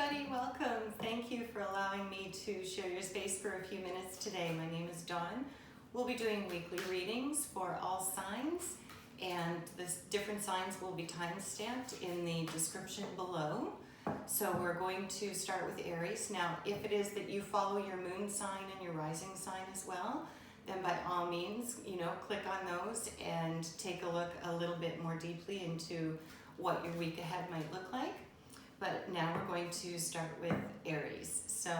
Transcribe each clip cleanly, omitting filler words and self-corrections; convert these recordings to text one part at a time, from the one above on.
everybody, welcome. Thank you for allowing me to share your space for a few minutes today. My name is Dawn. We'll be doing weekly readings for all signs, and the different signs will be time-stamped in the description below. So we're going to start with Aries. Now, if it is that you follow your moon sign and your rising sign as well, then by all means, click on those and take a look a little bit more deeply into what your week ahead might look like. But now we're going to start with Aries. So,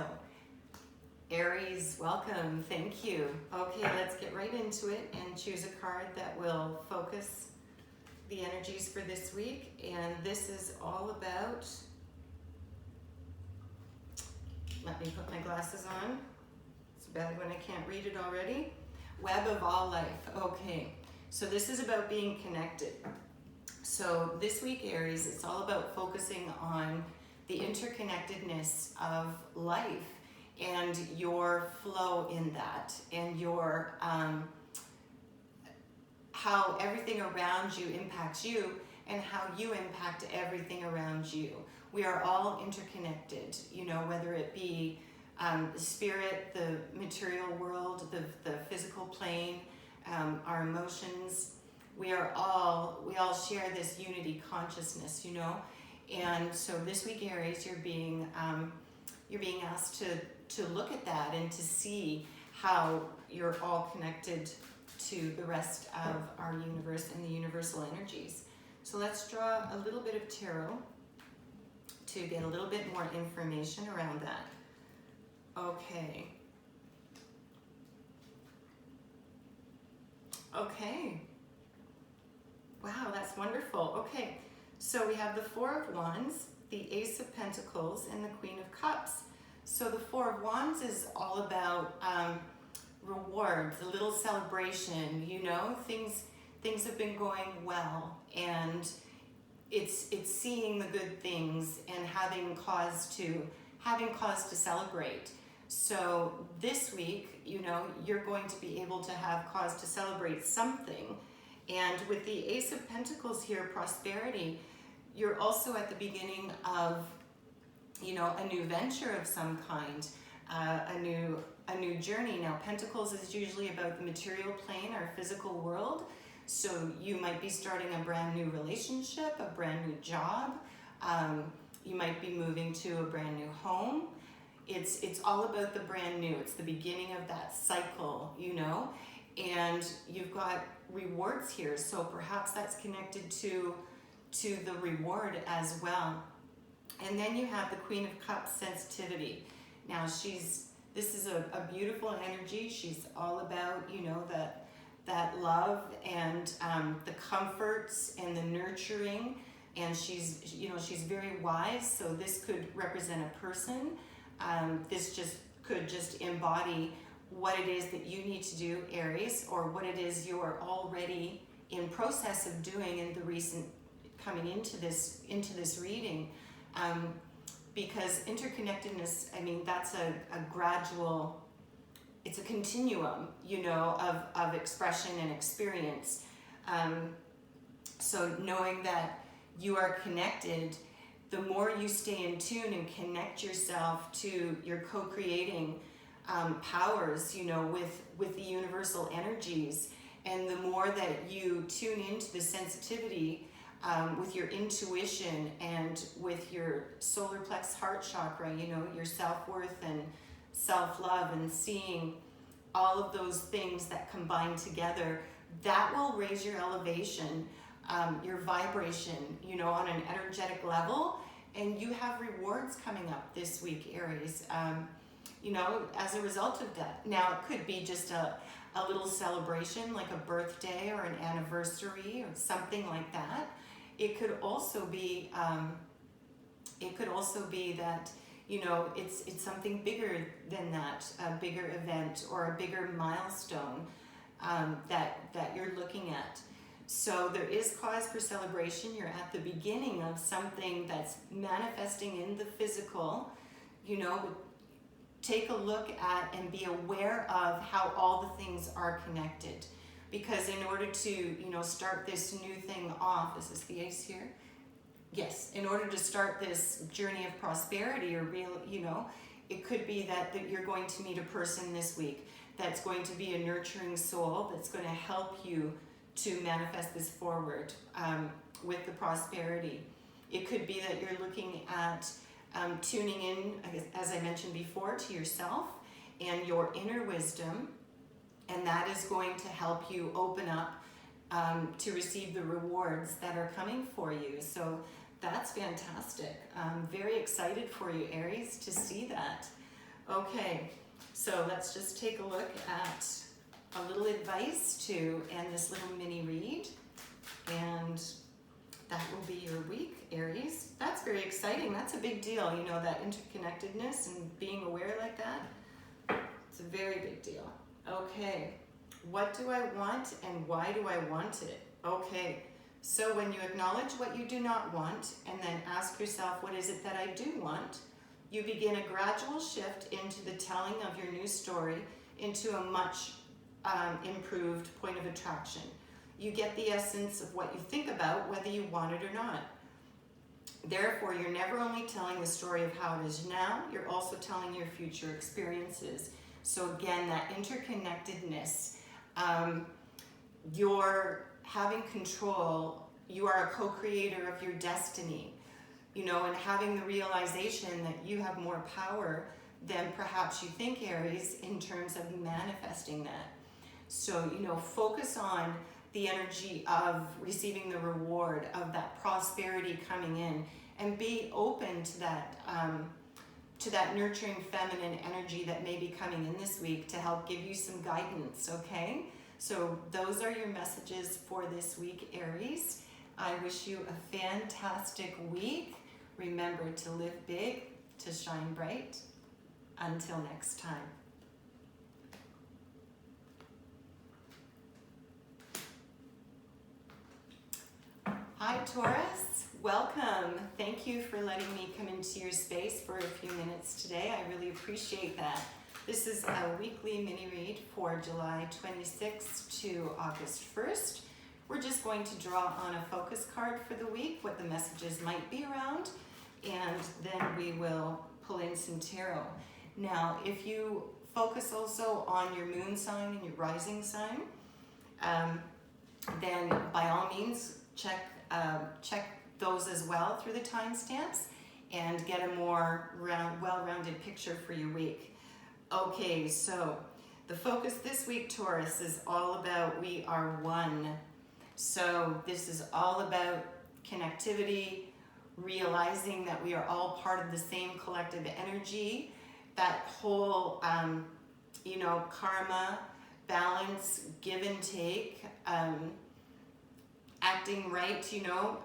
Aries, welcome, thank you. Okay, let's get right into it and choose a card that will focus the energies for this week. And this is all about, let me put my glasses on. It's bad when I can't read it already. Web of all life. Okay, so this is about being connected. So this week, Aries, it's all about focusing on the interconnectedness of life and your flow in that, and your how everything around you impacts you and how you impact everything around you. We are all interconnected, whether it be the spirit, the material world, the physical plane, our emotions. We all share this unity consciousness, and so this week, Aries, you're being asked to look at that and to see how you're all connected to the rest of our universe and the universal energies. So let's draw a little bit of tarot to get a little bit more information around that. Okay. Wow, that's wonderful. Okay, so we have the Four of Wands, the Ace of Pentacles, and the Queen of Cups. So the Four of Wands is all about rewards, a little celebration, things have been going well, and it's seeing the good things and having cause to celebrate. So this week, you're going to be able to have cause to celebrate something. And with the Ace of Pentacles here, prosperity, you're also at the beginning of, a new venture of some kind, a new journey. Now, Pentacles is usually about the material plane, our physical world. So you might be starting a brand new relationship, a brand new job. You might be moving to a brand new home. It's all about the brand new. It's the beginning of that cycle, and you've got rewards here. So perhaps that's connected to the reward as well. And then you have the Queen of Cups, sensitivity. Now this is a beautiful energy. She's all about, that love and the comforts and the nurturing. And she's very wise. So this could represent a person. This could embody what it is that you need to do, Aries, or what it is you're already in process of doing in the recent coming into this reading. Because interconnectedness, that's a gradual, it's a continuum, of expression and experience. So knowing that you are connected, the more you stay in tune and connect yourself to your co-creating powers, with the universal energies, and the more that you tune into the sensitivity with your intuition and with your solar plex heart chakra, your self-worth and self-love, and seeing all of those things that combine together, that will raise your elevation, your vibration, on an energetic level. And you have rewards coming up this week, Aries, as a result of that. Now, it could be just a little celebration, like a birthday or an anniversary or something like that. It could also be that, it's something bigger than that, a bigger event or a bigger milestone that you're looking at. So there is cause for celebration. You're at the beginning of something that's manifesting in the physical. Take a look at and be aware of how all the things are connected. Because in order to, start this new thing off, is this the Ace here? Yes, in order to start this journey of prosperity or real, you know, it could be that you're going to meet a person this week that's going to be a nurturing soul that's going to help you to manifest this forward with the prosperity. It could be that you're looking at tuning in, as I mentioned before, to yourself and your inner wisdom, and that is going to help you open up to receive the rewards that are coming for you. So that's fantastic. I'm very excited for you, Aries, to see that. Okay, so let's just take a look at a little advice to end this little mini read. And that will be your week, Aries. That's very exciting. That's a big deal, you know, that interconnectedness and being aware like that. It's a very big deal. Okay, what do I want and why do I want it? Okay. So when you acknowledge what you do not want and then ask yourself, what is it that I do want? You begin a gradual shift into the telling of your new story into a much improved point of attraction. You get the essence of what you think about, whether you want it or not. Therefore, you're never only telling the story of how it is now, you're also telling your future experiences. So again, that interconnectedness, you're having control, you are a co-creator of your destiny, you know, and having the realization that you have more power than perhaps you think, Aries, in terms of manifesting that. So, you know, focus on the energy of receiving the reward of that prosperity coming in, and be open to that nurturing feminine energy that may be coming in this week to help give you some guidance, okay? So those are your messages for this week, Aries. I wish you a fantastic week. Remember to live big, to shine bright. Until next time. Hi, Taurus. Welcome. Thank you for letting me come into your space for a few minutes today. I really appreciate that. This is a weekly mini read for July 26th to August 1st. We're just going to draw on a focus card for the week, what the messages might be around, and then we will pull in some tarot. Now, if you focus also on your moon sign and your rising sign, then by all means check those as well through the timestamps and get a more well-rounded picture for your week. Okay, so the focus this week, Taurus, is all about we are one. So this is all about connectivity, realizing that we are all part of the same collective energy, that whole, you know, karma, balance, give and take, acting right, you know,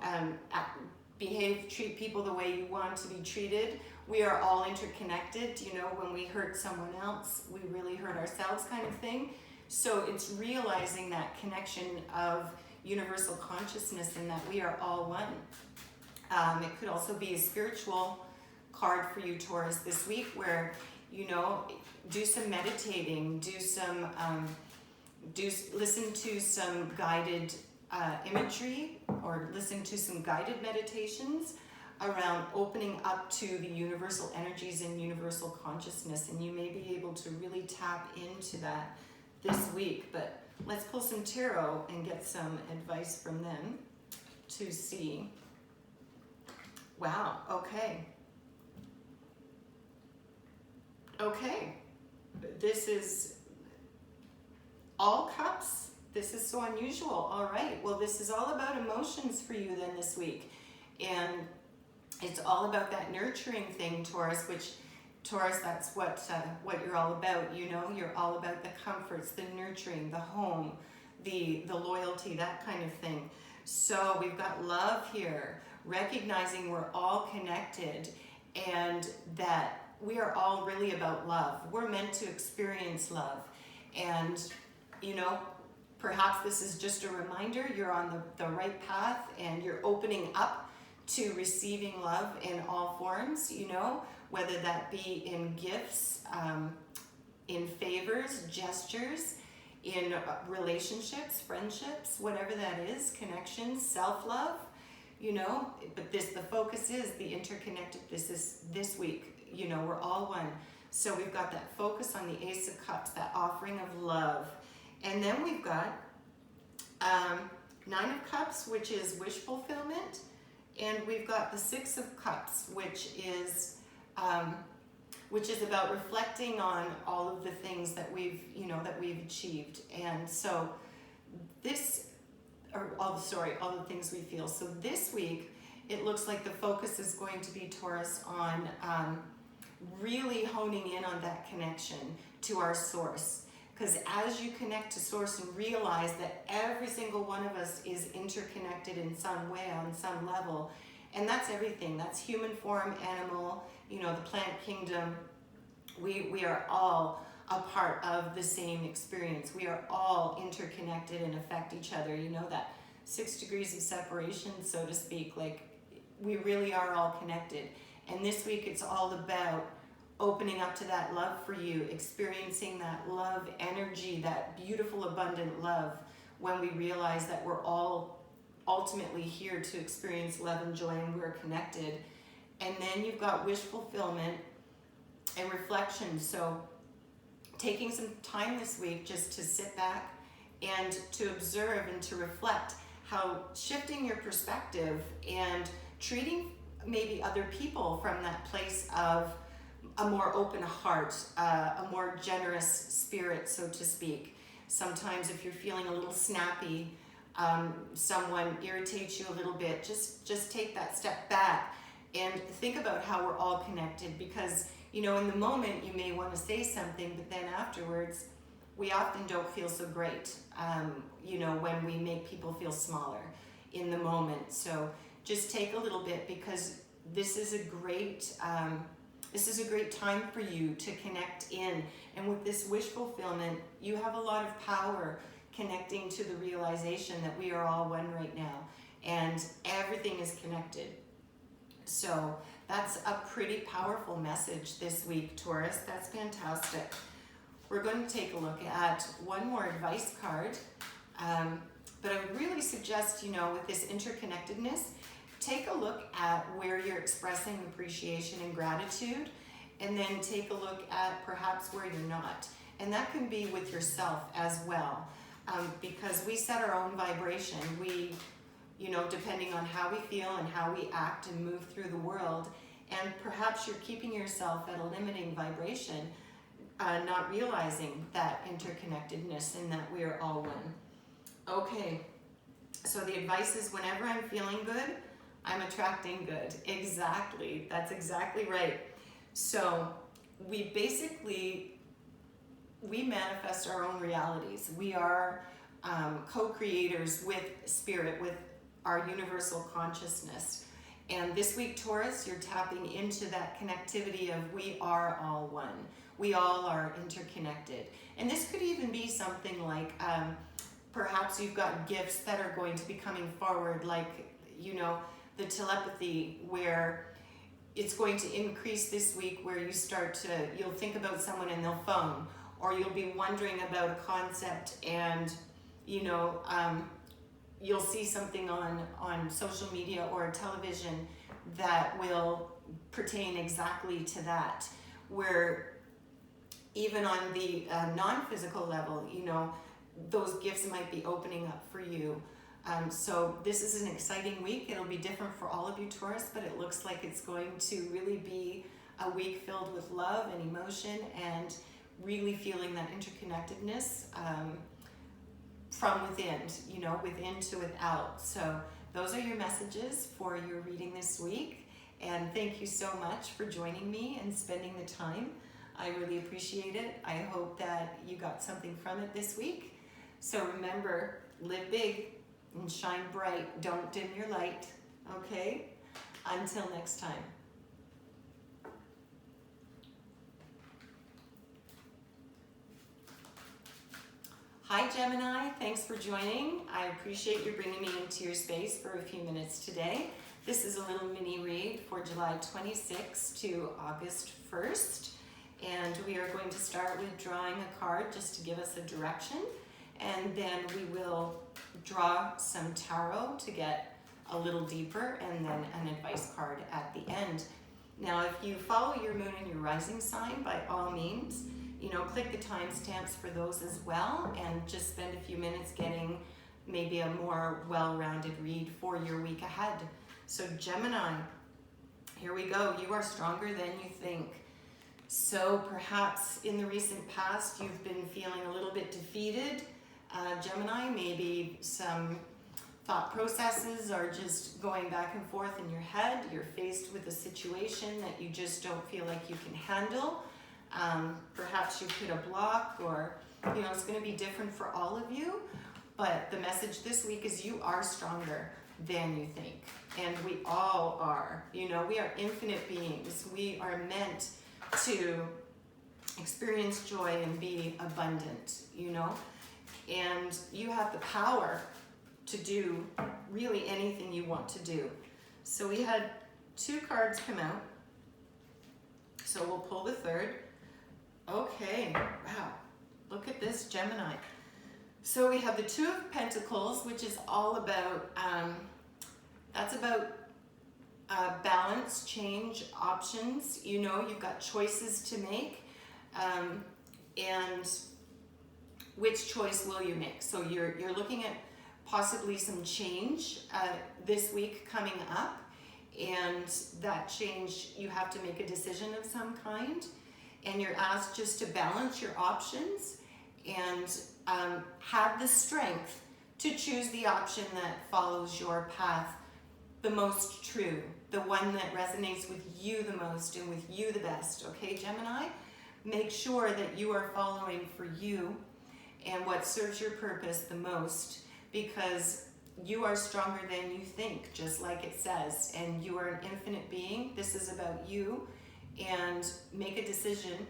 treat people the way you want to be treated. We are all interconnected, you know, when we hurt someone else, we really hurt ourselves kind of thing. So it's realizing that connection of universal consciousness and that we are all one. It could also be a spiritual card for you, Taurus, this week where, you know, do some meditating, listen to some guided imagery or listen to some guided meditations around opening up to the universal energies and universal consciousness, and you may be able to really tap into that this week. But let's pull some tarot and get some advice from them to see. Wow, okay. Okay, this is all cups. This is so unusual. All right, well, this is all about emotions for you then this week. And it's all about that nurturing thing, Taurus, which, Taurus, that's what you're all about, you know? You're all about the comforts, the nurturing, the home, the loyalty, that kind of thing. So we've got love here, recognizing we're all connected and that we are all really about love. We're meant to experience love. And, you know, perhaps this is just a reminder you're on the right path and you're opening up to receiving love in all forms, you know, whether that be in gifts, in favors, gestures, in relationships, friendships, whatever that is, connections, self-love. you know, but the focus is the interconnected. This is this week, you know, we're all one. So we've got that focus on the Ace of Cups, that offering of love. And then we've got Nine of Cups, which is wish fulfillment. And we've got the Six of Cups, which is about reflecting on all of the things that we've, you know, that we've achieved. And so all the things we feel. So this week, it looks like the focus is going to be, Taurus, on really honing in on that connection to our source. Because as you connect to source and realize that every single one of us is interconnected in some way, on some level, and that's everything. That's human form, animal, you know, the plant kingdom. We are all a part of the same experience. We are all interconnected and affect each other. You know, that 6 degrees of separation, so to speak. Like, we really are all connected. And this week it's all about opening up to that love for you, experiencing that love energy, that beautiful, abundant love, when we realize that we're all ultimately here to experience love and joy, and we're connected. And then you've got wish fulfillment and reflection. So taking some time this week just to sit back and to observe and to reflect how shifting your perspective and treating maybe other people from that place of a more open heart, a more generous spirit, so to speak. Sometimes if you're feeling a little snappy, someone irritates you a little bit, just take that step back and think about how we're all connected. Because, you know, in the moment you may want to say something, but then afterwards we often don't feel so great, you know, when we make people feel smaller in the moment. So just take a little bit, because this is a great time for you to connect in. And with this wish fulfillment, you have a lot of power connecting to the realization that we are all one right now, and everything is connected. So that's a pretty powerful message this week, Taurus. That's fantastic. We're going to take a look at one more advice card. But I would really suggest, you know, with this interconnectedness, take a look at where you're expressing appreciation and gratitude, and then take a look at perhaps where you're not. And that can be with yourself as well, because we set our own vibration. We, you know, depending on how we feel and how we act and move through the world, and perhaps you're keeping yourself at a limiting vibration, not realizing that interconnectedness and that we are all one. Okay, so the advice is, whenever I'm feeling good, I'm attracting good. Exactly, that's exactly right. So we manifest our own realities. We are co-creators with spirit, with our universal consciousness. And this week, Taurus, you're tapping into that connectivity of we are all one. We all are interconnected. And this could even be something like, perhaps you've got gifts that are going to be coming forward, like, you know, the telepathy, where it's going to increase this week, where you'll think about someone and they'll phone, or you'll be wondering about a concept and, you know, you'll see something on social media or television that will pertain exactly to that, where even on the non-physical level, you know, those gifts might be opening up for you. So this is an exciting week. It'll be different for all of you, Taurus, but it looks like it's going to really be a week filled with love and emotion, and really feeling that interconnectedness from within, you know, within to without. So those are your messages for your reading this week. And thank you so much for joining me and spending the time. I really appreciate it. I hope that you got something from it this week. So remember, live big and shine bright. Don't dim your light, okay? Until next time. Hi Gemini, thanks for joining. I appreciate you bringing me into your space for a few minutes today. This is a little mini read for July 26th to August 1st. And we are going to start with drawing a card just to give us a direction. And then we will draw some tarot to get a little deeper, and then an advice card at the end. Now, if you follow your moon and your rising sign, by all means, click the timestamps for those as well, and just spend a few minutes getting maybe a more well-rounded read for your week ahead. So Gemini, here we go. You are stronger than you think. So perhaps in the recent past, you've been feeling a little bit defeated. Gemini, maybe some thought processes are just going back and forth in your head. You're faced with a situation that you just don't feel like you can handle. Perhaps you've hit a block, or it's going to be different for all of you. But the message this week is you are stronger than you think. And we all are. We are infinite beings. We are meant to experience joy and be abundant, and you have the power to do really anything you want to do. So we had 2 cards come out. So we'll pull the third. Okay, wow, look at this, Gemini. So we have the 2 of Pentacles, which is all about, that's about balance, change, options. You've got choices to make, and which choice will you make? So you're looking at possibly some change this week coming up, and that change, you have to make a decision of some kind, and you're asked just to balance your options and have the strength to choose the option that follows your path the most true, the one that resonates with you the most and with you the best. Okay, Gemini? Make sure that you are following for you and what serves your purpose the most, because you are stronger than you think, just like it says, and you are an infinite being. This is about you, and make a decision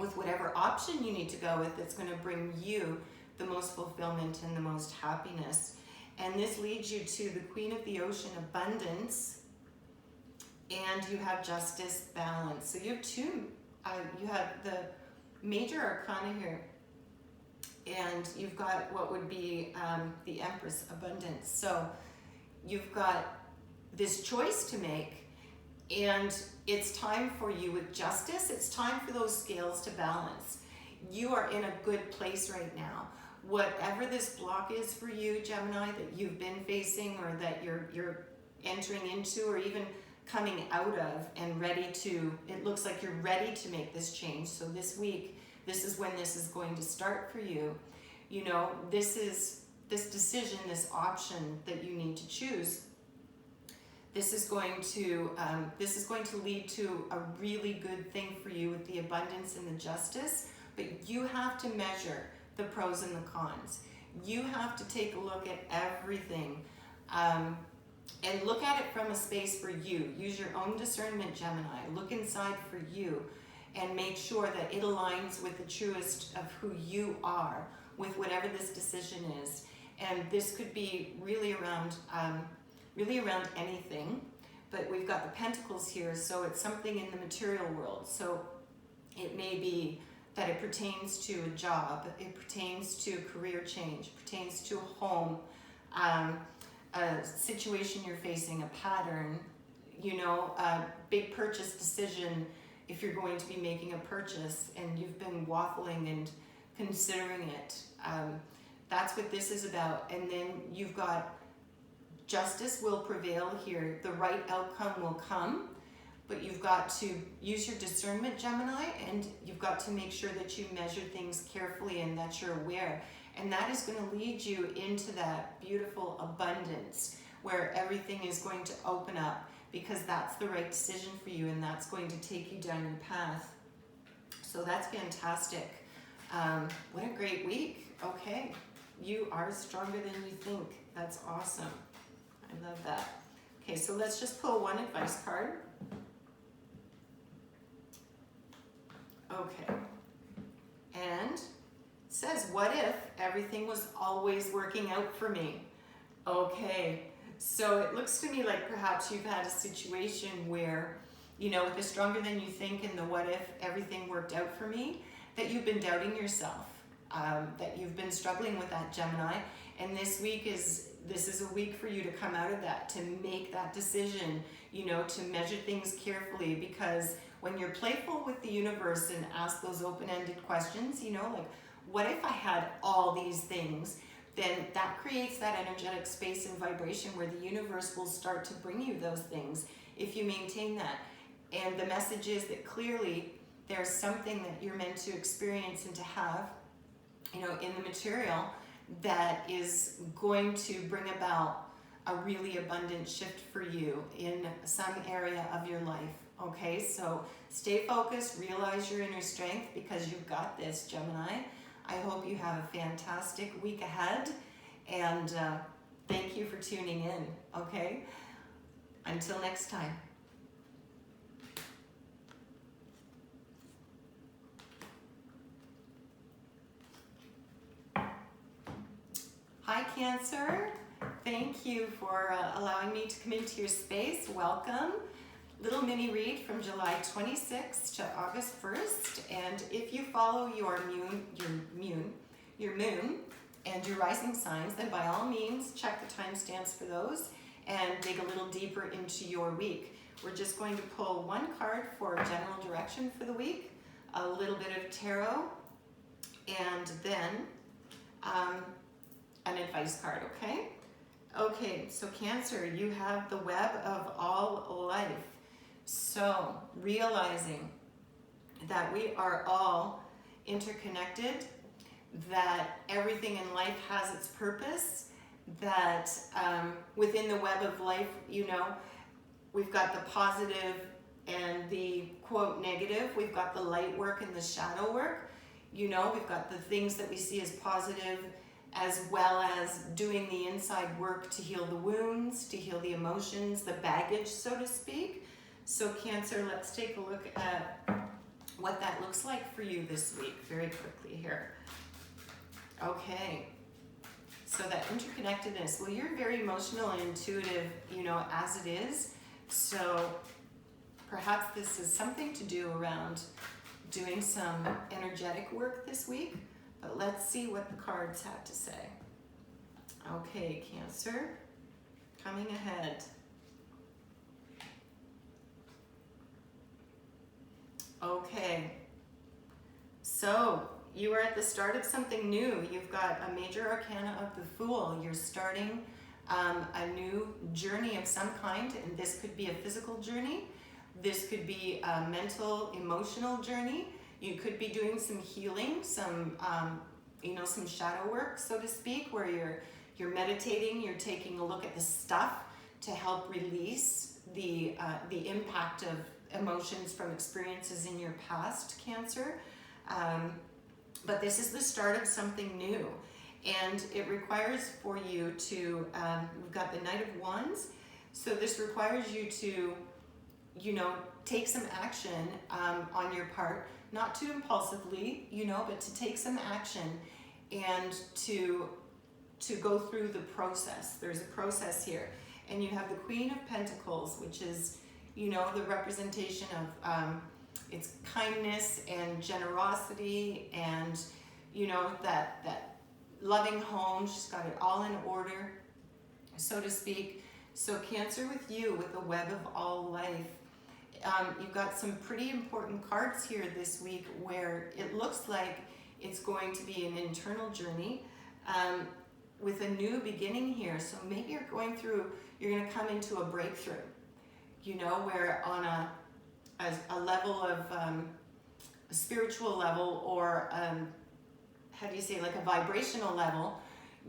with whatever option you need to go with that's going to bring you the most fulfillment and the most happiness. And this leads you to the Queen of the Ocean, abundance, and you have justice, balance. So you have 2, you have the major arcana here, and you've got what would be the Empress, abundance. So you've got this choice to make, and it's time for you with justice. It's time for those scales to balance. You are in a good place right now. Whatever this block is for you, Gemini, that you've been facing, or that you're entering into, or even coming out of and ready to, it looks like you're ready to make this change. So this week, this is when this is going to start for you. This decision, this option that you need to choose, this is going to lead to a really good thing for you with the abundance and the justice, but you have to measure the pros and the cons. You have to take a look at everything, and look at it from a space for you. Use your own discernment, Gemini. Look inside for you and make sure that it aligns with the truest of who you are with whatever this decision is. And this could be really around anything, but we've got the Pentacles here, so it's something in the material world. So it may be that it pertains to a job, it pertains to a career change, pertains to a home, a situation you're facing, a pattern, a big purchase decision. If you're going to be making a purchase and you've been waffling and considering it, that's what this is about. And then you've got justice will prevail here. The right outcome will come, but you've got to use your discernment, Gemini, and you've got to make sure that you measure things carefully and that you're aware. And that is going to lead you into that beautiful abundance where everything is going to open up, because that's the right decision for you, and that's going to take you down your path. So that's fantastic. What a great week. Okay, you are stronger than you think. That's awesome. I love that. Okay, so let's just pull one advice card. Okay, and it says, what if everything was always working out for me? Okay, so it looks to me like perhaps you've had a situation where, with the stronger than you think and the what if everything worked out for me, that you've been doubting yourself. that you've been struggling with that, Gemini. And this is a week for you to come out of that, to make that decision, you know, to measure things carefully, because when you're playful with the universe and ask those open-ended questions, you know, like, what if I had all these things? Then that creates that energetic space and vibration where the universe will start to bring you those things if you maintain that. And the message is that clearly there's something that you're meant to experience and to have, you know, in the material that is going to bring about a really abundant shift for you in some area of your life. Okay, so stay focused, realize your inner strength, because you've got this, Gemini. I hope you have a fantastic week ahead, and thank you for tuning in, okay? Until next time. Hi, Cancer. Thank you for allowing me to come into your space. Welcome. Little mini read from July 26th to August 1st. And if you follow your moon and your rising signs, then by all means, check the timestamps for those and dig a little deeper into your week. We're just going to pull one card for general direction for the week, a little bit of tarot, and then an advice card, okay? Okay, so Cancer, you have the web of all life. So realizing that we are all interconnected, that everything in life has its purpose, that within the web of life, you know, we've got the positive and the quote negative, we've got the light work and the shadow work, you know, we've got the things that we see as positive, as well as doing the inside work to heal the wounds, to heal the emotions, the baggage, so to speak. So Cancer, let's take a look at what that looks like for you this week very quickly here. Okay, so that interconnectedness, well, you're very emotional and intuitive, you know, as it is. So perhaps this is something to do around doing some energetic work this week, but let's see what the cards have to say. Okay, Cancer, coming ahead. Okay, so you are at the start of something new. You've got a major arcana of the Fool. You're starting a new journey of some kind, and this could be a physical journey. This could be a mental, emotional journey. You could be doing some healing, some you know, some shadow work, so to speak, where you're meditating, you're taking a look at the stuff to help release the impact of emotions from experiences in your past, Cancer. But this is the start of something new, and it requires for you to, we've got the Knight of Wands, so this requires you to, you know, take some action on your part, not too impulsively, you know, but to take some action and to go through the process. There's a process here, and you have the Queen of Pentacles, which is, you know, the representation of it's kindness and generosity and, you know, that loving home. She's got it all in order, so to speak. So Cancer, with you, with the web of all life, you've got some pretty important cards here this week where it looks like it's going to be an internal journey with a new beginning here. So maybe you're going to come into a breakthrough, you know, where on a level of a spiritual level, or how do you say, like a vibrational level,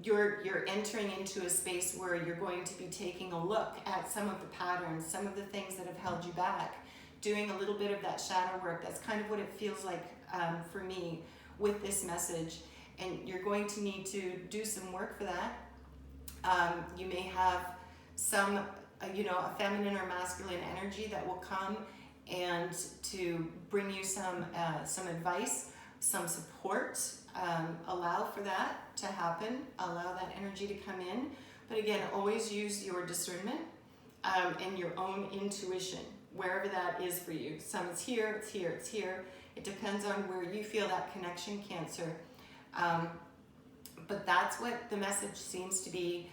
you're entering into a space where you're going to be taking a look at some of the patterns, some of the things that have held you back, doing a little bit of that shadow work. That's kind of what it feels like for me with this message. And you're going to need to do some work for that. You may have some, you know, a feminine or masculine energy that will come and to bring you some advice, some support. Allow for that to happen, allow that energy to come in. But again, always use your discernment and your own intuition, wherever that is for you. Some it's here, it's here, it's here. It depends on where you feel that connection, Cancer. But that's what the message seems to be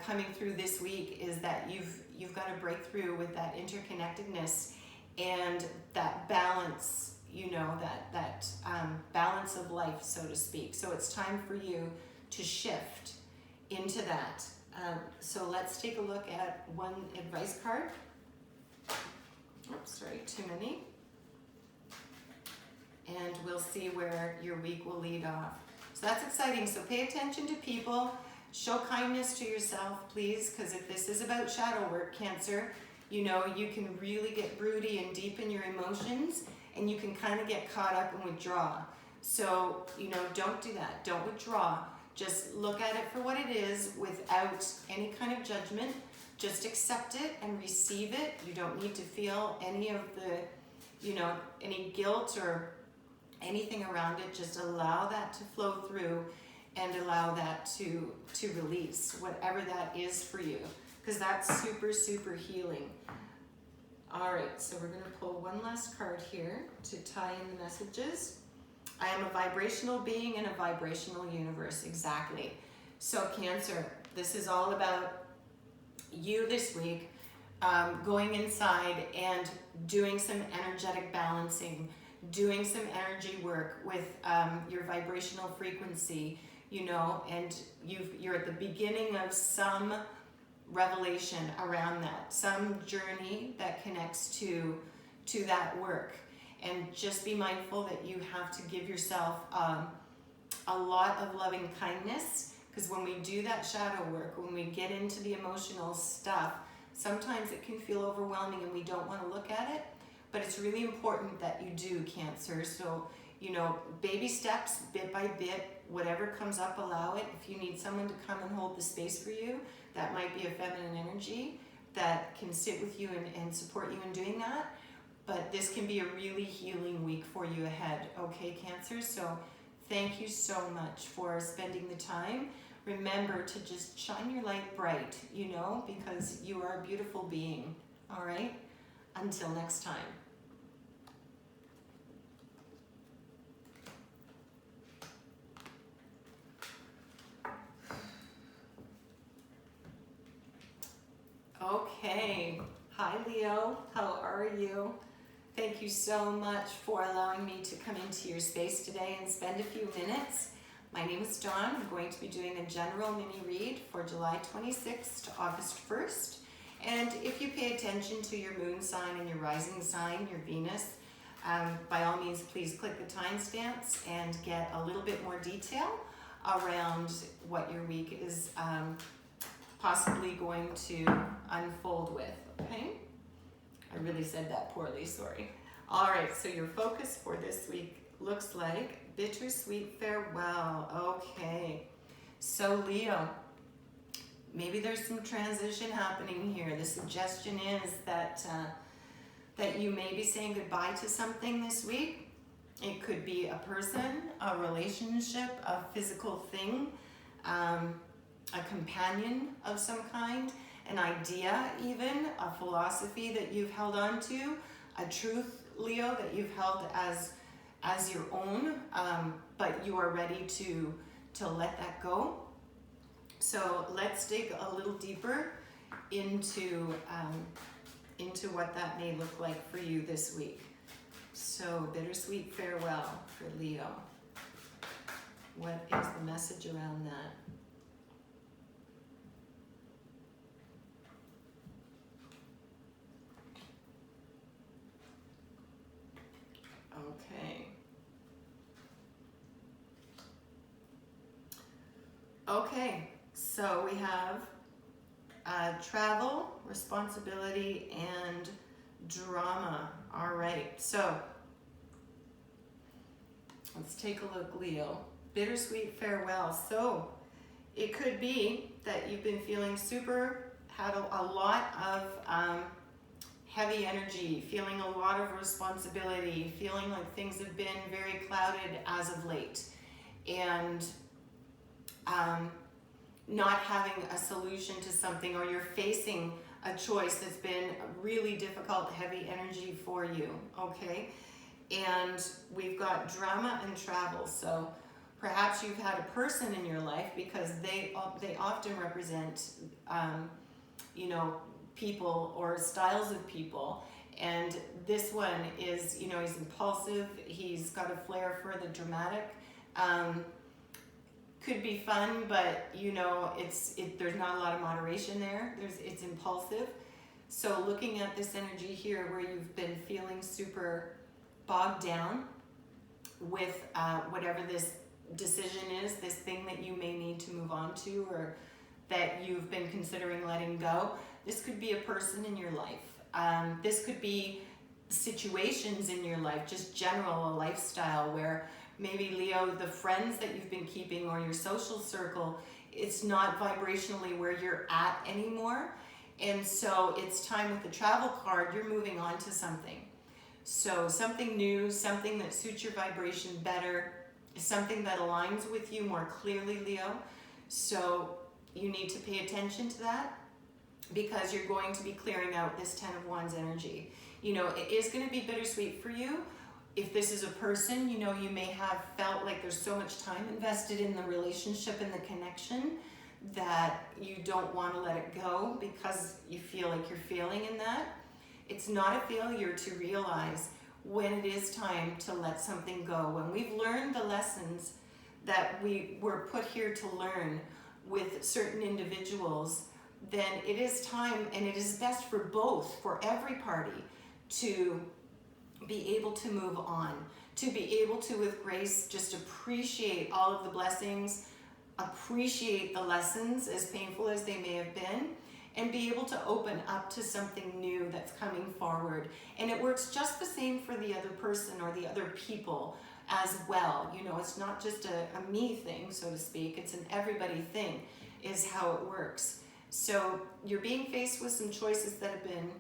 coming through this week, is that you've got to break through with that interconnectedness and that balance, you know, that balance of life, so to speak. So it's time for you to shift into that. So let's take a look at one advice card. Oops, sorry, too many. And we'll see where your week will lead off. So that's exciting. So pay attention to people. Show kindness to yourself, please, because if this is about shadow work, Cancer, you know, you can really get broody and deep in your emotions, and you can kind of get caught up and withdraw. So, you know, don't do that. Don't withdraw. Just look at it for what it is without any kind of judgment. Just accept it and receive it. You don't need to feel any of the, you know, any guilt or anything around it. Just allow that to flow through and allow that to release, whatever that is for you, because that's super, super healing. All right, so we're gonna pull one last card here to tie in the messages. I am a vibrational being in a vibrational universe, exactly. So Cancer, this is all about you this week, going inside and doing some energetic balancing, doing some energy work with your vibrational frequency, you know, and you're at the beginning of some revelation around that, some journey that connects to that work. And just be mindful that you have to give yourself a lot of loving kindness, because when we do that shadow work, when we get into the emotional stuff, sometimes it can feel overwhelming and we don't want to look at it, but it's really important that you do, Cancer. So, you know, baby steps, bit by bit, whatever comes up, allow it. If you need someone to come and hold the space for you, that might be a feminine energy that can sit with you and support you in doing that. But this can be a really healing week for you ahead, okay, Cancer? So thank you so much for spending the time. Remember to just shine your light bright, you know, because you are a beautiful being, all right? Until next time. Okay, hi Leo, how are you? Thank you so much for allowing me to come into your space today and spend a few minutes. My name is Dawn. I'm going to be doing a general mini read for July 26th to August 1st. And if you pay attention to your moon sign and your rising sign, your Venus, by all means, please click the timestamps and get a little bit more detail around what your week is possibly going to unfold with, okay? I really said that poorly, sorry. All right, so your focus for this week looks like bittersweet farewell. Okay, so Leo, maybe there's some transition happening here. The suggestion is that that you may be saying goodbye to something this week. It could be a person, a relationship, a physical thing, a companion of some kind, an idea even, a philosophy that you've held on to, a truth, Leo, that you've held as your own, but you are ready to let that go. So let's dig a little deeper into what that may look like for you this week. So bittersweet farewell for Leo. What is the message around that? Okay. Okay, so we have travel, responsibility, and drama. All right, so let's take a look, Leo. Bittersweet farewell. So it could be that you've been feeling had a lot of heavy energy, feeling a lot of responsibility, feeling like things have been very clouded as of late, and not having a solution to something, or you're facing a choice that's been really difficult, heavy energy for you, okay? And we've got drama and travel. So Perhaps you've had a person in your life, because they often represent, you know, people or styles of people. And this one is, you know, he's impulsive, he's got a flair for the dramatic. Could be fun, but you know, there's not a lot of moderation there. It's impulsive. So looking at this energy here where you've been feeling super bogged down with whatever this decision is, this thing that you may need to move on to, or that you've been considering letting go. This could be a person in your life. This could be situations in your life, just general, a lifestyle where maybe, Leo, the friends that you've been keeping or your social circle, it's not vibrationally where you're at anymore. And so it's time with the travel card, you're moving on to something. So something new, something that suits your vibration better, something that aligns with you more clearly, Leo. So you need to pay attention to that, because you're going to be clearing out this 10 of Wands energy. You know, it is going to be bittersweet for you. If this is a person, you know, you may have felt like there's so much time invested in the relationship and the connection that you don't want to let it go because you feel like you're failing in that. It's not a failure to realize when it is time to let something go. When we've learned the lessons that we were put here to learn with certain individuals, then it is time, and it is best for both, for every party, to be able to move on, to be able to, with grace, just appreciate all of the blessings, appreciate the lessons, as painful as they may have been, and be able to open up to something new that's coming forward. And it works just the same for the other person or the other people as well. You know, it's not just a me thing, so to speak, it's an everybody thing, is how it works. So you're being faced with some choices that have been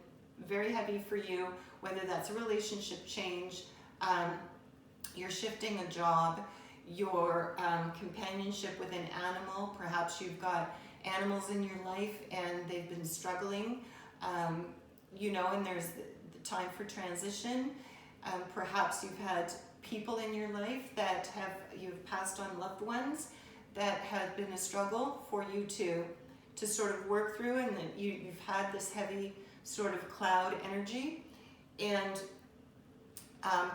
very heavy for you, whether that's a relationship change, you're shifting a job, your companionship with an animal. Perhaps you've got animals in your life and they've been struggling, you know, and there's the time for transition. Perhaps you've had people in your life that you've passed on, loved ones that have been a struggle for you to sort of work through, and that you've had this heavy sort of cloud energy. And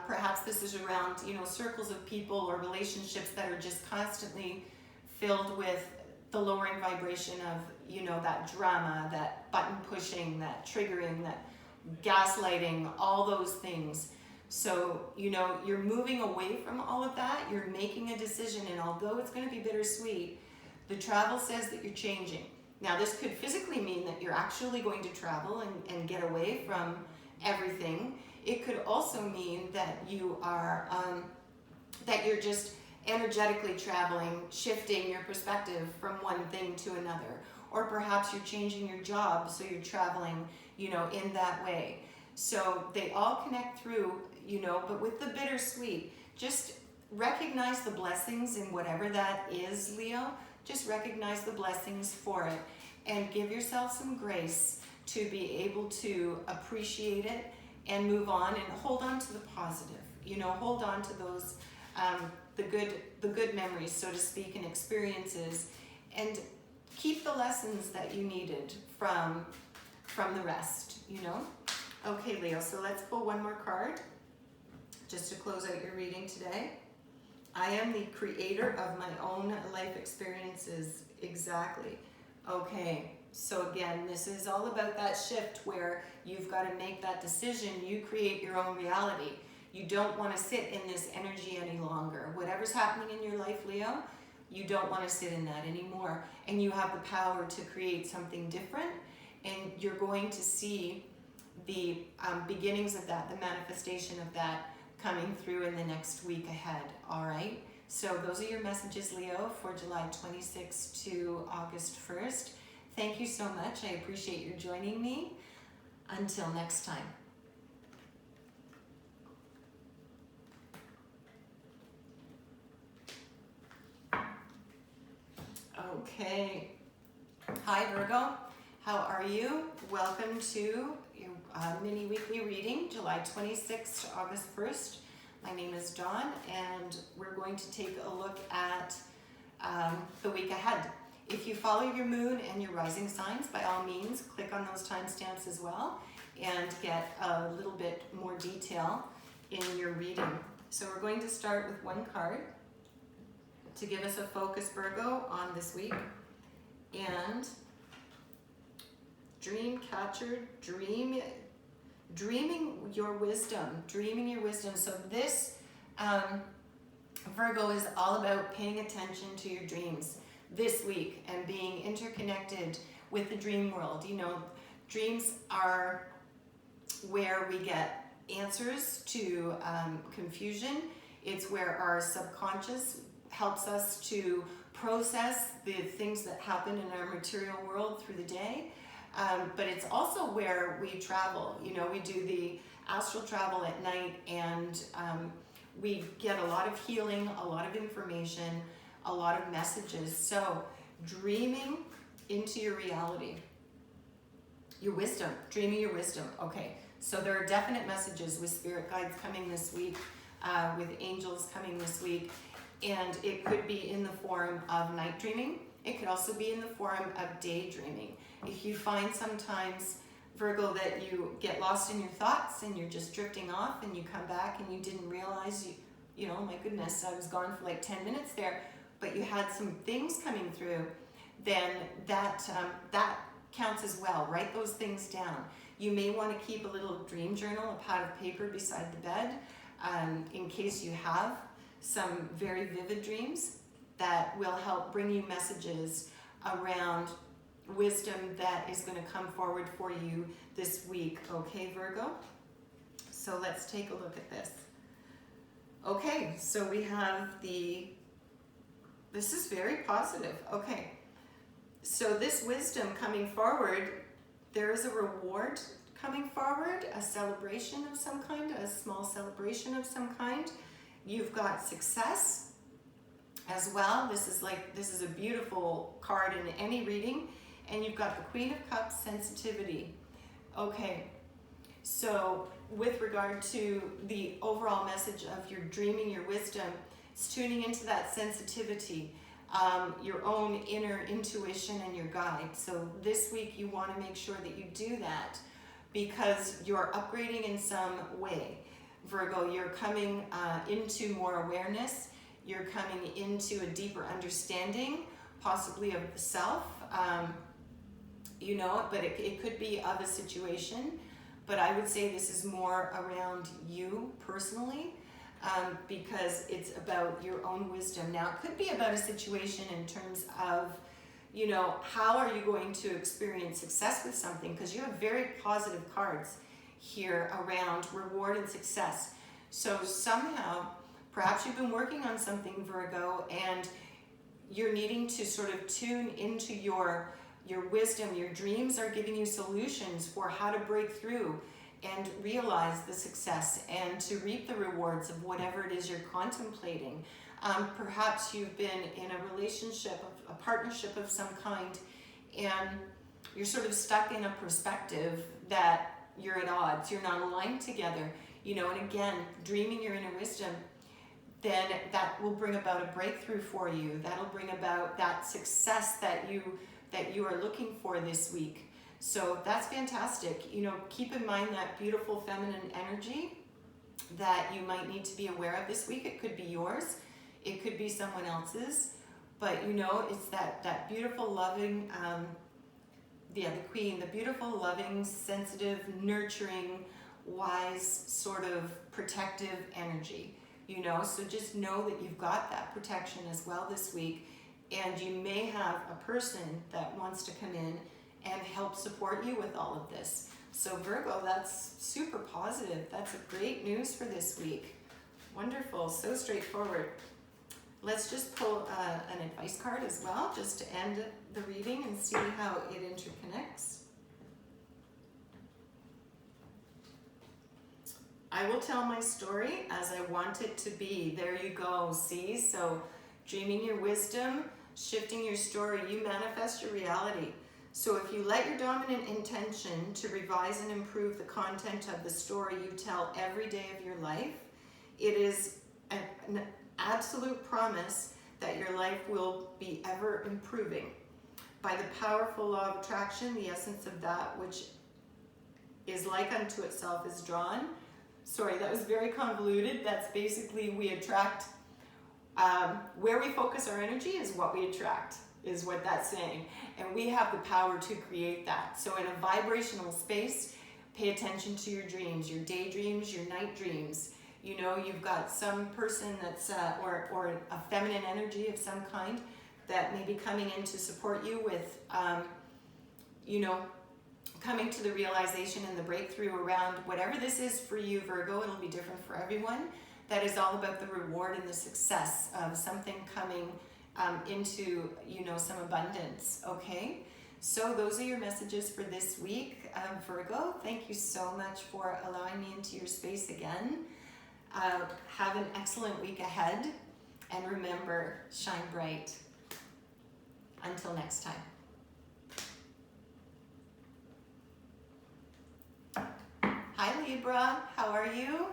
perhaps this is around, you know, circles of people or relationships that are just constantly filled with the lowering vibration of, you know, that drama, that button pushing, that triggering, that gaslighting, all those things. So, you know, you're moving away from all of that. You're making a decision, and although it's going to be bittersweet, the travel says that you're changing. Now, this could physically mean that you're actually going to travel and get away from everything. It could also mean that you are, that you're just energetically traveling, shifting your perspective from one thing to another. Or perhaps you're changing your job, so you're traveling, you know, in that way. So they all connect through, you know, but with the bittersweet, just recognize the blessings in whatever that is, Leo. Just recognize the blessings for it and give yourself some grace to be able to appreciate it and move on and hold on to the positive. You know, hold on to those, the good memories, so to speak, and experiences, and keep the lessons that you needed from the rest, you know? Okay, Leo, so let's pull one more card just to close out your reading today. I am the creator of my own life experiences. Exactly. Okay, so again, this is all about that shift where you've got to make that decision. You create your own reality. You don't want to sit in this energy any longer. Whatever's happening in your life, Leo, you don't want to sit in that anymore. And you have the power to create something different, and you're going to see the beginnings of that, the manifestation of that, coming through in the next week ahead, all right? So those are your messages, Leo, for July 26th to August 1st. Thank you so much. I appreciate you joining me. Until next time. Okay. Hi, Virgo. How are you? Welcome to your mini weekly reading, July 26th to August 1st. My name is Dawn, and we're going to take a look at the week ahead. If you follow your moon and your rising signs, by all means, click on those timestamps as well and get a little bit more detail in your reading. So we're going to start with one card to give us a focus, Virgo, on this week. And Dreamcatcher, dreaming your wisdom, So this, Virgo, is all about paying attention to your dreams this week and being interconnected with the dream world. You know, dreams are where we get answers to confusion. It's where our subconscious helps us to process the things that happen in our material world through the day. But it's also where we travel. You know, we do the astral travel at night, and we get a lot of healing, a lot of information, a lot of messages. So dreaming into your reality, your wisdom, dreaming your wisdom. Okay, so there are definite messages with spirit guides coming this week, with angels coming this week, and it could be in the form of night dreaming. It could also be in the form of daydreaming. If you find sometimes, Virgo, that you get lost in your thoughts and you're just drifting off and you come back and you didn't realize, you know, my goodness, I was gone for like 10 minutes there, but you had some things coming through, then that counts as well. Write those things down. You may want to keep a little dream journal, a pad of paper beside the bed, in case you have some very vivid dreams that will help bring you messages around wisdom that is going to come forward for you this week. Okay, Virgo? So let's take a look at this. Okay, so we have this is very positive. Okay, so this wisdom coming forward, there is a reward coming forward, a celebration of some kind, a small celebration of some kind. You've got success as well. This is a beautiful card in any reading. And you've got the Queen of Cups, sensitivity. Okay, so with regard to the overall message of your dreaming your wisdom, it's tuning into that sensitivity, your own inner intuition and your guide. So this week you want to make sure that you do that because you're upgrading in some way. Virgo, you're coming into more awareness. You're coming into a deeper understanding, possibly of the self. You know, but it could be of a situation, but I would say this is more around you personally, because it's about your own wisdom. Now, it could be about a situation in terms of, you know, how are you going to experience success with something, because you have very positive cards here around reward and success. So somehow, perhaps you've been working on something, Virgo, and you're needing to sort of tune into your wisdom. Your dreams are giving you solutions for how to break through and realize the success and to reap the rewards of whatever it is you're contemplating. Perhaps you've been in a relationship, a partnership of some kind, and you're sort of stuck in a perspective that you're at odds, you're not aligned together, you know, and again, dreaming your inner wisdom, then that will bring about a breakthrough for you. That'll bring about that success that you are looking for this week. So that's fantastic. You know, keep in mind that beautiful feminine energy that you might need to be aware of this week. It could be yours, it could be someone else's, but you know, it's that beautiful, loving, the Queen, the beautiful, loving, sensitive, nurturing, wise, sort of protective energy, you know. So just know that you've got that protection as well this week. And you may have a person that wants to come in and help support you with all of this. So Virgo, that's super positive. That's a great news for this week. Wonderful, so straightforward. Let's just pull an advice card as well, just to end the reading and see how it interconnects. I will tell my story as I want it to be. There you go, see? So dreaming your wisdom, shifting your story, you manifest your reality. So if you let your dominant intention to revise and improve the content of the story you tell every day of your life it is an absolute promise that your life will be ever improving. By the powerful law of attraction, the essence of that which is like unto itself is drawn. Sorry, that was very convoluted. That's basically we attract, where we focus our energy is what we attract, is what that's saying. And we have the power to create that. So in a vibrational space, pay attention to your dreams, your daydreams, your night dreams. You know, you've got some person that's, or a feminine energy of some kind that may be coming in to support you with, you know, coming to the realization and the breakthrough around whatever this is for you, Virgo. It'll be different for everyone. That is all about the reward and the success of something coming into, you know, some abundance, okay? So those are your messages for this week, Virgo. Thank you so much for allowing me into your space again. Have an excellent week ahead, and remember, shine bright. Until next time. Hi Libra, how are you?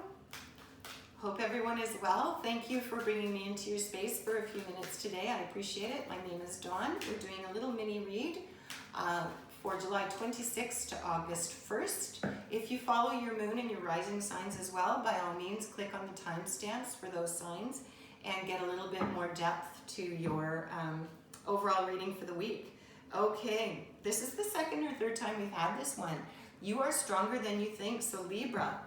Hope everyone is well. Thank you for bringing me into your space for a few minutes today. I appreciate it. My name is Dawn. We're doing a little mini read for July 26th to August 1st. If you follow your moon and your rising signs as well, by all means, click on the timestamps for those signs and get a little bit more depth to your overall reading for the week. Okay, this is the second or third time we've had this one. You are stronger than you think, so Libra,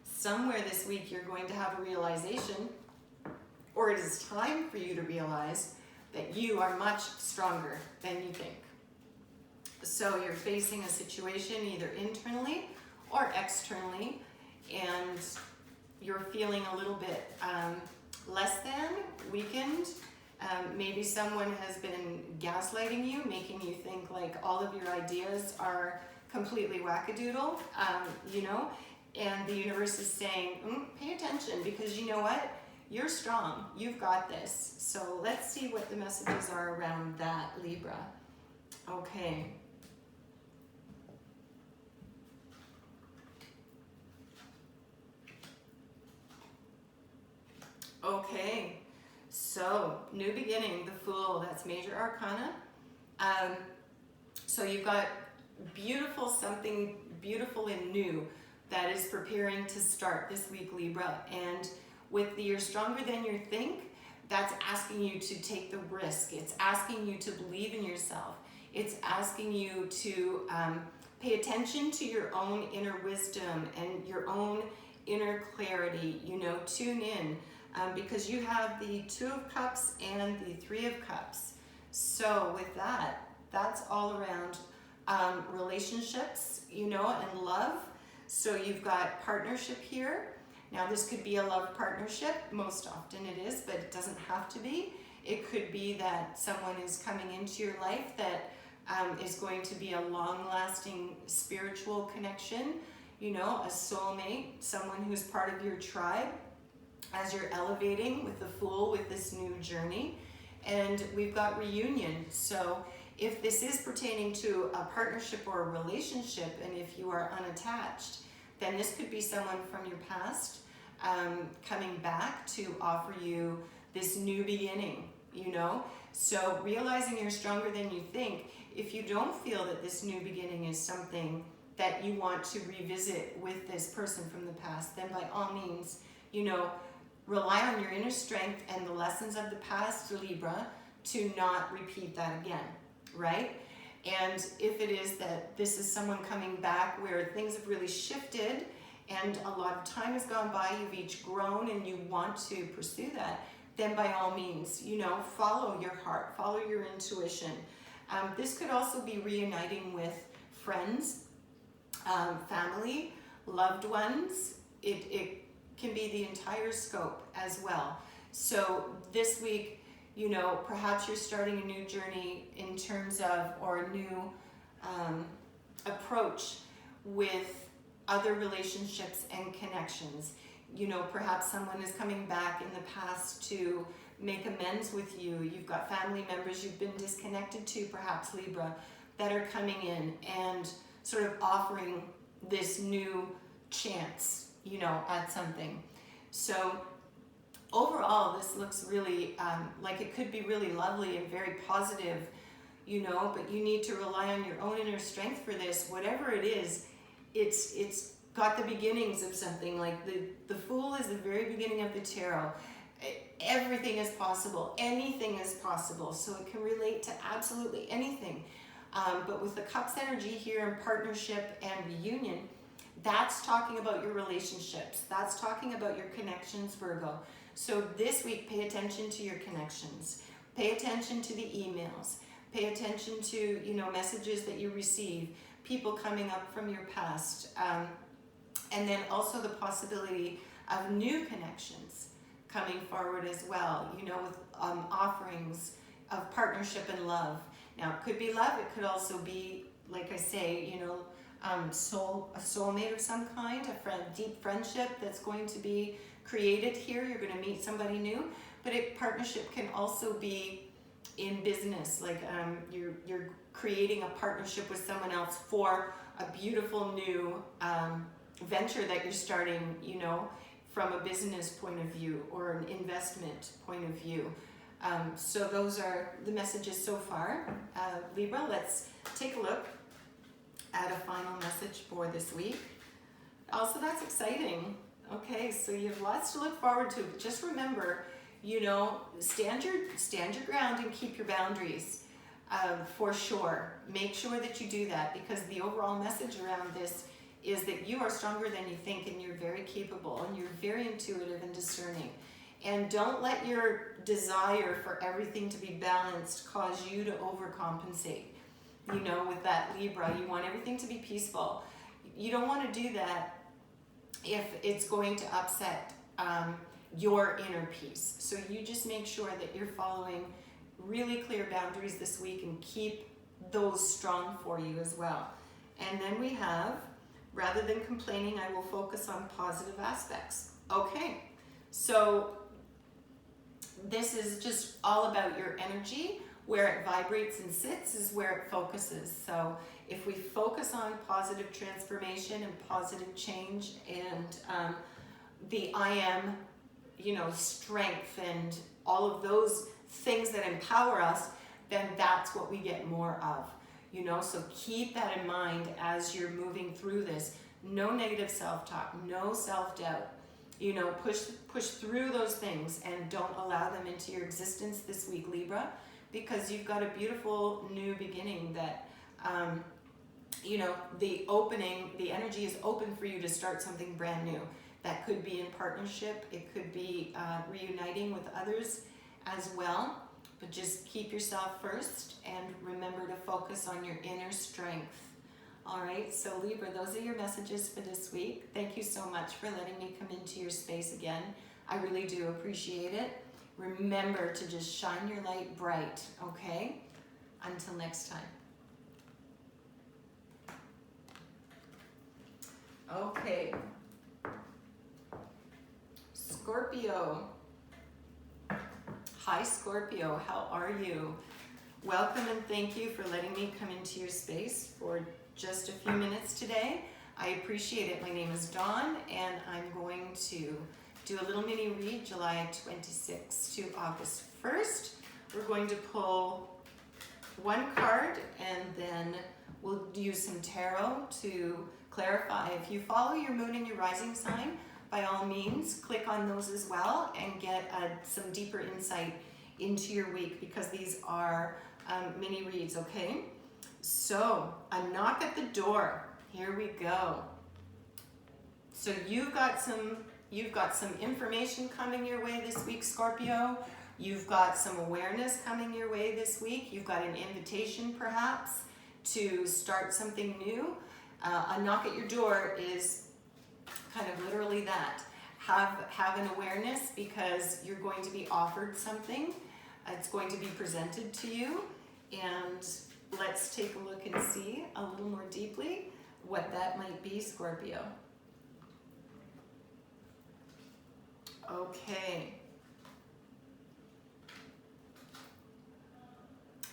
somewhere this week you're going to have a realization, or it is time for you to realize that you are much stronger than you think. So you're facing a situation either internally or externally, and you're feeling a little bit less than, weakened. Maybe someone has been gaslighting you, making you think like all of your ideas are completely wackadoodle, you know, and the universe is saying, pay attention, because you know what? You're strong. You've got this. So let's see what the messages are around that, Libra. Okay. Okay. So, new beginning, the Fool, that's major arcana. So you've got beautiful, something beautiful and new that is preparing to start this week, Libra. And with the you're stronger than you think, that's asking you to take the risk. It's asking you to believe in yourself. It's asking you to pay attention to your own inner wisdom and your own inner clarity. You know, tune in. Because you have the Two of Cups and the Three of Cups. So with that, that's all around relationships, you know, and love. So you've got partnership here. Now this could be a love partnership. Most often it is, but it doesn't have to be. It could be that someone is coming into your life that is going to be a long-lasting spiritual connection, you know, a soulmate, someone who's part of your tribe, as you're elevating with the Fool, with this new journey. And we've got reunion. So if this is pertaining to a partnership or a relationship, and if you are unattached, then this could be someone from your past coming back to offer you this new beginning, you know? So realizing you're stronger than you think, if you don't feel that this new beginning is something that you want to revisit with this person from the past, then by all means, you know, rely on your inner strength and the lessons of the past, Libra, to not repeat that again, right? And if it is that this is someone coming back where things have really shifted and a lot of time has gone by, you've each grown and you want to pursue that, then by all means, you know, follow your heart, follow your intuition. This could also be reuniting with friends, family, loved ones. It can be the entire scope as well. So this week, you know, perhaps you're starting a new journey in terms of, or a new approach with other relationships and connections. You know, perhaps someone is coming back in the past to make amends with you. You've got family members you've been disconnected to, perhaps, Libra, that are coming in and sort of offering this new chance, you know, at something. So overall, this looks really like it could be really lovely and very positive, you know, but you need to rely on your own inner strength for this. Whatever it is, it's got the beginnings of something. Like the Fool is the very beginning of the tarot. Everything is possible. Anything is possible. So it can relate to absolutely anything. But with the Cups energy here in partnership and reunion, that's talking about your relationships. That's talking about your connections, Virgo. So this week, pay attention to your connections. Pay attention to the emails. Pay attention to, you know, messages that you receive, people coming up from your past. And then also the possibility of new connections coming forward as well, you know, with offerings of partnership and love. Now, it could be love. It could also be, like I say, you know, a soulmate of some kind, deep friendship that's going to be created here. You're going to meet somebody new. But partnership can also be in business, like you're creating a partnership with someone else for a beautiful new venture that you're starting, you know, from a business point of view or an investment point of view. So those are the messages so far. Libra, let's take a look at a final message for this week. Also, that's exciting. Okay, so you have lots to look forward to. Just remember, you know, stand your ground and keep your boundaries for sure. Make sure that you do that, because the overall message around this is that you are stronger than you think, and you're very capable, and you're very intuitive and discerning. And don't let your desire for everything to be balanced cause you to overcompensate. You know, with that Libra, you want everything to be peaceful. You don't want to do that if it's going to upset your inner peace. So you just make sure that you're following really clear boundaries this week and keep those strong for you as well. And then we have, rather than complaining, I will focus on positive aspects. Okay, so this is just all about your energy. Where it vibrates and sits is where it focuses. So if we focus on positive transformation and positive change and the I am, you know, strength and all of those things that empower us, then that's what we get more of, you know. So keep that in mind as you're moving through this. No negative self-talk, no self-doubt. You know, push through those things and don't allow them into your existence this week, Libra, because you've got a beautiful new beginning that, you know, the energy is open for you to start something brand new. That could be in partnership. It could be reuniting with others as well. But just keep yourself first and remember to focus on your inner strength. All right, so Libra, those are your messages for this week. Thank you so much for letting me come into your space again. I really do appreciate it. Remember to just shine your light bright, okay? Until next time. Okay. Scorpio. Hi, Scorpio. How are you? Welcome and thank you for letting me come into your space for just a few minutes today. I appreciate it. My name is Dawn, and I'm going to do a little mini read July 26th to August 1st. We're going to pull one card and then we'll use some tarot to clarify. If you follow your moon and your rising sign, by all means, click on those as well and get some deeper insight into your week, because these are mini reads, okay? So, a knock at the door. Here we go. So you've got some information coming your way this week, Scorpio. You've got some awareness coming your way this week. You've got an invitation, perhaps, to start something new. A knock at your door is kind of literally that. Have an awareness, because you're going to be offered something. It's going to be presented to you, and let's take a look and see a little more deeply what that might be, Scorpio. Okay.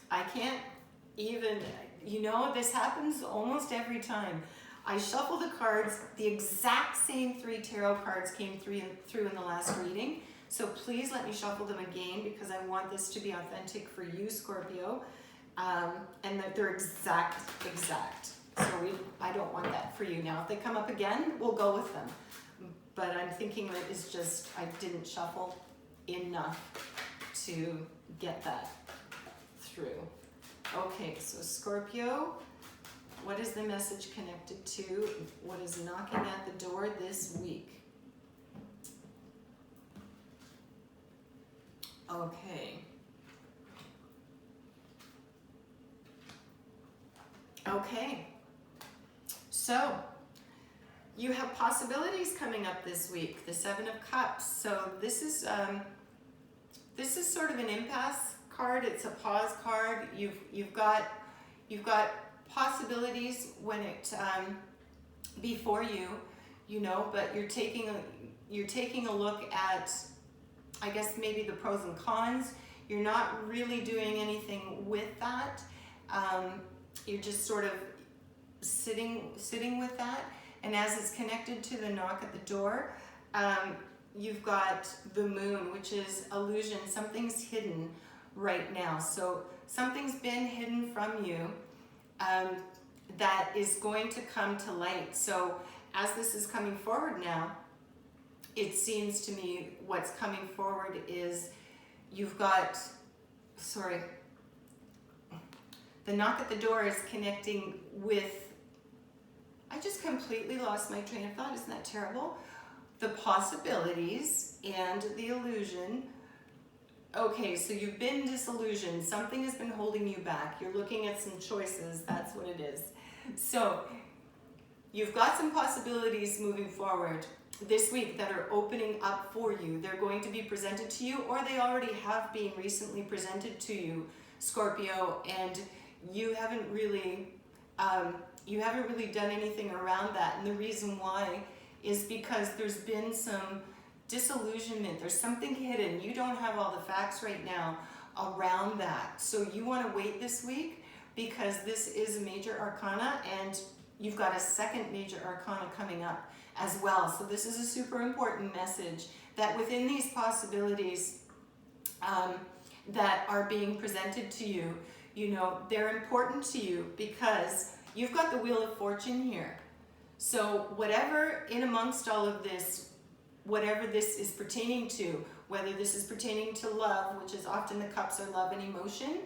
I can't even, you know, this happens almost every time. I shuffled the cards. The exact same 3 tarot cards came through in the last reading. So please let me shuffle them again because I want this to be authentic for you, Scorpio. And that they're exact. So I don't want that for you. Now, if they come up again, we'll go with them. But I'm thinking that it's just, I didn't shuffle enough to get that through. Okay, so Scorpio, what is the message connected to? What is knocking at the door this week? Okay. Okay. So, you have possibilities coming up this week. The 7 of Cups. So this is sort of an impasse card. It's a pause card. You've got possibilities when it before you, you know, but you're taking a look at, I guess, maybe the pros and cons. You're not really doing anything with that. You're just sort of sitting with that. And as it's connected to the knock at the door, you've got the moon, which is illusion. Something's hidden right now. So something's been hidden from you that is going to come to light. So as this is coming forward now, it seems to me what's coming forward is you've got, the knock at the door is connecting with, I just completely lost my train of thought. Isn't that terrible? The possibilities and the illusion. Okay, so you've been disillusioned. Something has been holding you back. You're looking at some choices. That's what it is. So you've got some possibilities moving forward this week that are opening up for you. They're going to be presented to you, or they already have been recently presented to you, Scorpio, and you haven't really done anything around that. And the reason why is because there's been some disillusionment. There's something hidden. You don't have all the facts right now around that. So you want to wait this week because this is a major arcana and you've got a second major arcana coming up as well. So this is a super important message that within these possibilities that are being presented to you, you know, they're important to you because you've got the Wheel of Fortune here. So whatever in amongst all of this, whatever this is pertaining to, whether this is pertaining to love, which is often the cups are love and emotion,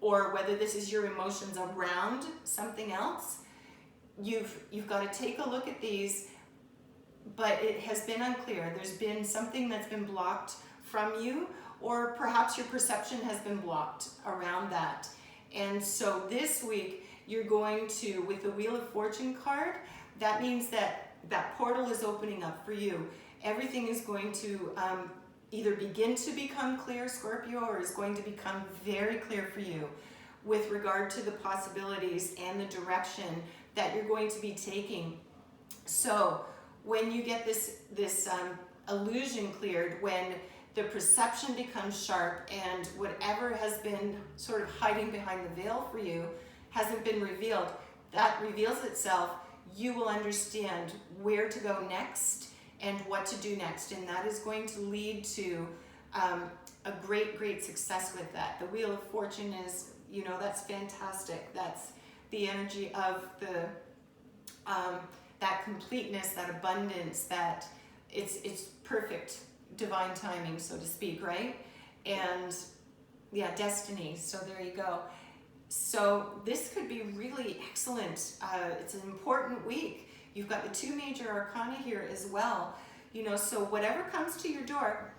or whether this is your emotions around something else, you've got to take a look at these, but it has been unclear. There's been something that's been blocked from you, or perhaps your perception has been blocked around that. And so this week, you're going to, with the Wheel of Fortune card, that means that that portal is opening up for you. Everything is going to either begin to become clear, Scorpio, or is going to become very clear for you with regard to the possibilities and the direction that you're going to be taking. So when you get this illusion cleared, when the perception becomes sharp and whatever has been sort of hiding behind the veil for you hasn't been revealed, that reveals itself, you will understand where to go next and what to do next. And that is going to lead to a great success with that. The Wheel of Fortune is, you know, that's fantastic. That's the energy of the that completeness, that abundance, that it's perfect divine timing, so to speak, right? And yeah, destiny. So there you go. So this could be really excellent. It's an important week. You've got the 2 major arcana here as well. You know, so whatever comes to your door,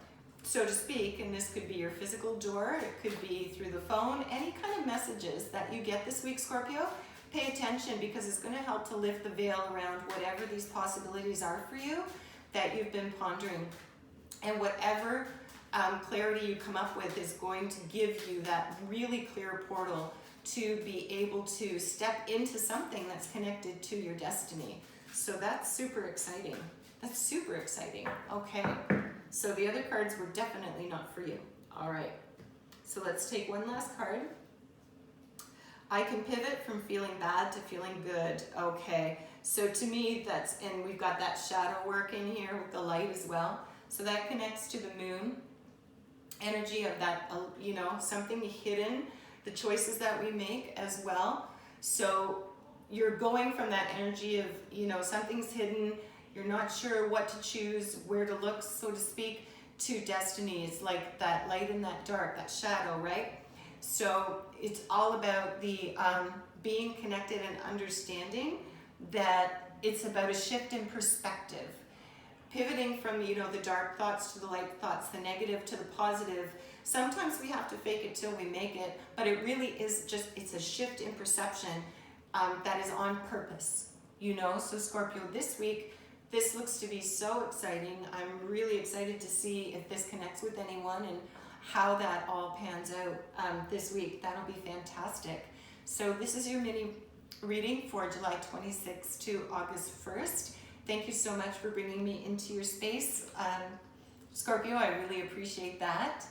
so to speak, and this could be your physical door, it could be through the phone, any kind of messages that you get this week, Scorpio, pay attention because it's going to help to lift the veil around whatever these possibilities are for you that you've been pondering. And whatever clarity you come up with is going to give you that really clear portal to be able to step into something that's connected to your destiny. So that's super exciting. That's super exciting. Okay, so the other cards were definitely not for you. All right, so let's take one last card. I can pivot from feeling bad to feeling good. Okay, so to me that's, and we've got that shadow work in here with the light as well. So that connects to the moon energy of that, you know, something hidden, the choices that we make as well. So you're going from that energy of, you know, something's hidden, you're not sure what to choose, where to look, so to speak, to destinies like that light and that dark, that shadow, right? So it's all about the being connected and understanding that it's about a shift in perspective. Pivoting from, you know, the dark thoughts to the light thoughts, the negative to the positive. Sometimes we have to fake it till we make it, but it really is just, it's a shift in perception that is on purpose, you know? So Scorpio, this week, this looks to be so exciting. I'm really excited to see if this connects with anyone and how that all pans out this week. That'll be fantastic. So this is your mini reading for July 26th to August 1st. Thank you so much for bringing me into your space. Scorpio, I really appreciate that.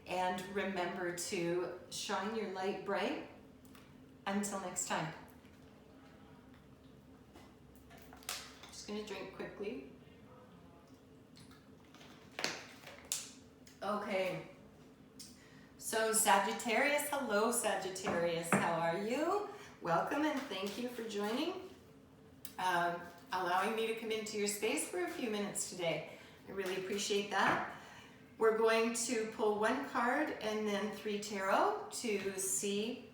And remember to shine your light bright. Until next time. Just gonna drink quickly. Okay. So Sagittarius, hello Sagittarius, how are you? Welcome and thank you for joining. Allowing me to come into your space for a few minutes today. I really appreciate that. We're going to pull one card and then 3 tarot to see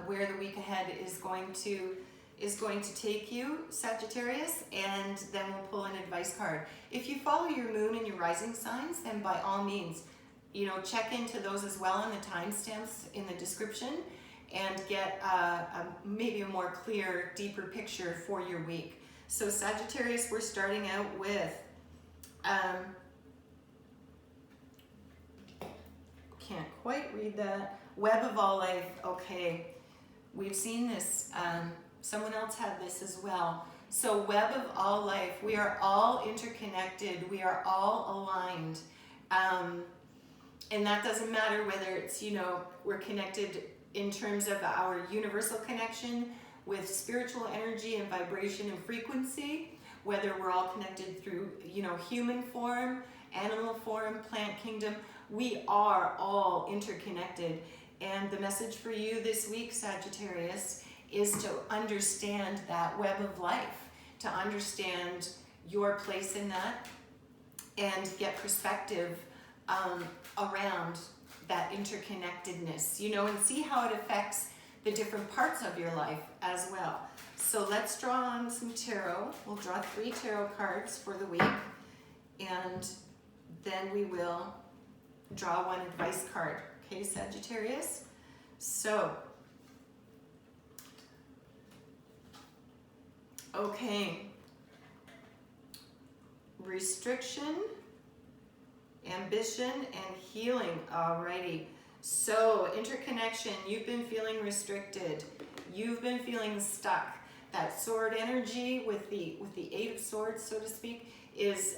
where the week ahead is going to take you, Sagittarius, and then we'll pull an advice card. If you follow your moon and your rising signs, then by all means, you know, check into those as well on the timestamps in the description and get maybe a more clear, deeper picture for your week. So Sagittarius, we're starting out with, can't quite read that, Web of All Life. Okay, we've seen this, someone else had this as well. So Web of All Life, we are all interconnected, we are all aligned. And that doesn't matter whether it's, you know, we're connected in terms of our universal connection with spiritual energy and vibration and frequency, whether we're all connected through, you know, human form, animal form, plant kingdom, we are all interconnected. And the message for you this week, Sagittarius, is to understand that web of life, to understand your place in that and get perspective around that interconnectedness, you know, and see how it affects the different parts of your life as well. So let's draw on some tarot. We'll draw 3 tarot cards for the week, and then we will draw 1 advice card. Okay, Sagittarius? So, okay. Restriction, ambition, and healing. Alrighty. So, interconnection, you've been feeling restricted. You've been feeling stuck. That sword energy with the 8 of swords, so to speak, is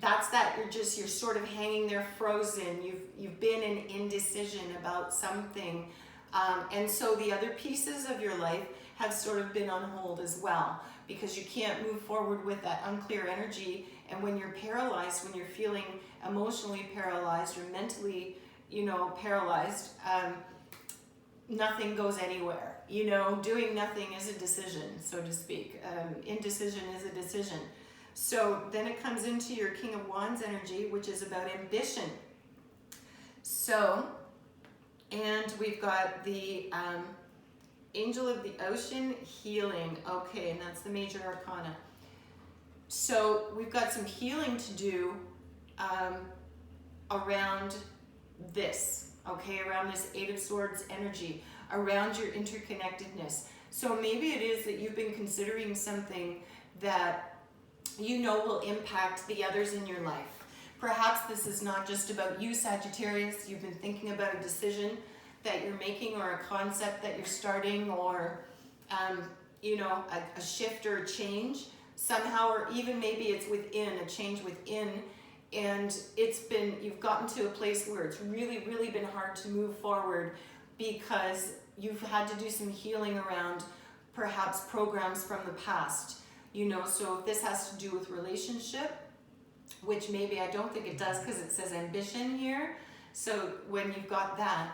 that's that you're sort of hanging there frozen. You've been in indecision about something. And so the other pieces of your life have sort of been on hold as well, because you can't move forward with that unclear energy. And when you're paralyzed, when you're feeling emotionally paralyzed or mentally, you know, paralyzed, nothing goes anywhere. You know, doing nothing is a decision, so to speak. Indecision is a decision. So then it comes into your King of Wands energy, which is about ambition. So, and we've got the Angel of the Ocean, healing. Okay, and that's the major arcana. So we've got some healing to do around this, okay, around this 8 of Swords energy, around your interconnectedness. So maybe it is that you've been considering something that you know will impact the others in your life. Perhaps this is not just about you, Sagittarius. You've been thinking about a decision that you're making, or a concept that you're starting, or you know, a shift or a change somehow, or even maybe it's within, a change within, and you've gotten to a place where it's really, really been hard to move forward because you've had to do some healing around perhaps programs from the past, you know, so if this has to do with relationship, which maybe I don't think it does because it says ambition here. So when you've got that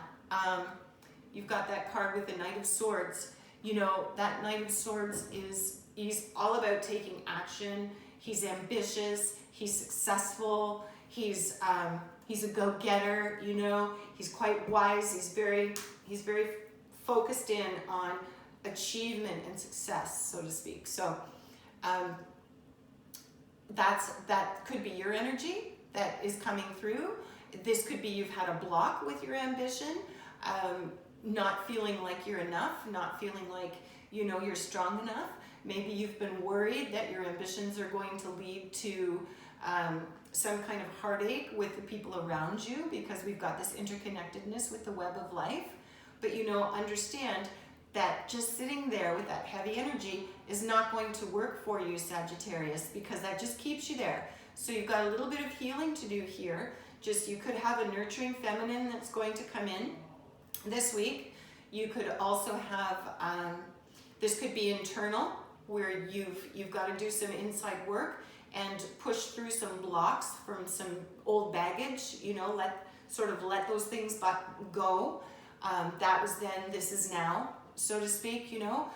card with the Knight of Swords, you know, that Knight of Swords he's all about taking action. He's ambitious, he's successful, he's a go-getter, you know, he's quite wise, he's very focused in on achievement and success, so to speak. So that could be your energy that is coming through. This could be you've had a block with your ambition, not feeling like you're enough, not feeling like, you know, you're strong enough. Maybe you've been worried that your ambitions are going to lead to some kind of heartache with the people around you, because we've got this interconnectedness with the web of life. But, you know, understand that just sitting there with that heavy energy is not going to work for you, Sagittarius, because that just keeps you there. So you've got a little bit of healing to do here. Just, you could have a nurturing feminine that's going to come in this week. You could also have, this could be internal, where you've got to do some inside work and push through some blocks from some old baggage, you know, let those things go. That was then, this is now, so to speak, you know,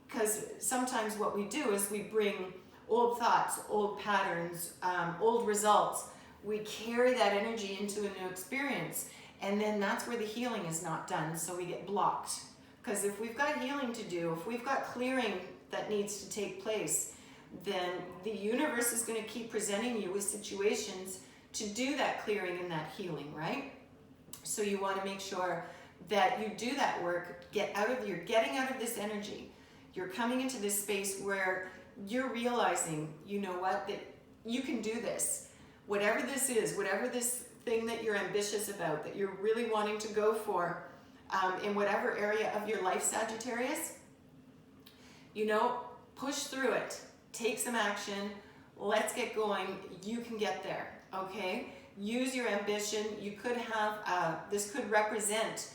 because sometimes what we do is we bring old thoughts, old patterns, old results. We carry that energy into a new experience, and then that's where the healing is not done, so we get blocked. Because if we've got healing to do, if we've got clearing that needs to take place, then the universe is going to keep presenting you with situations to do that clearing and that healing, right? So you want to make sure that you do that work, you're getting out of this energy. You're coming into this space where you're realizing, you know what, that you can do this. Whatever this is, whatever this thing that you're ambitious about, that you're really wanting to go for, in whatever area of your life, Sagittarius, you know, push through it. Take some action. Let's get going. You can get there, okay? Use your ambition. You could have, this could represent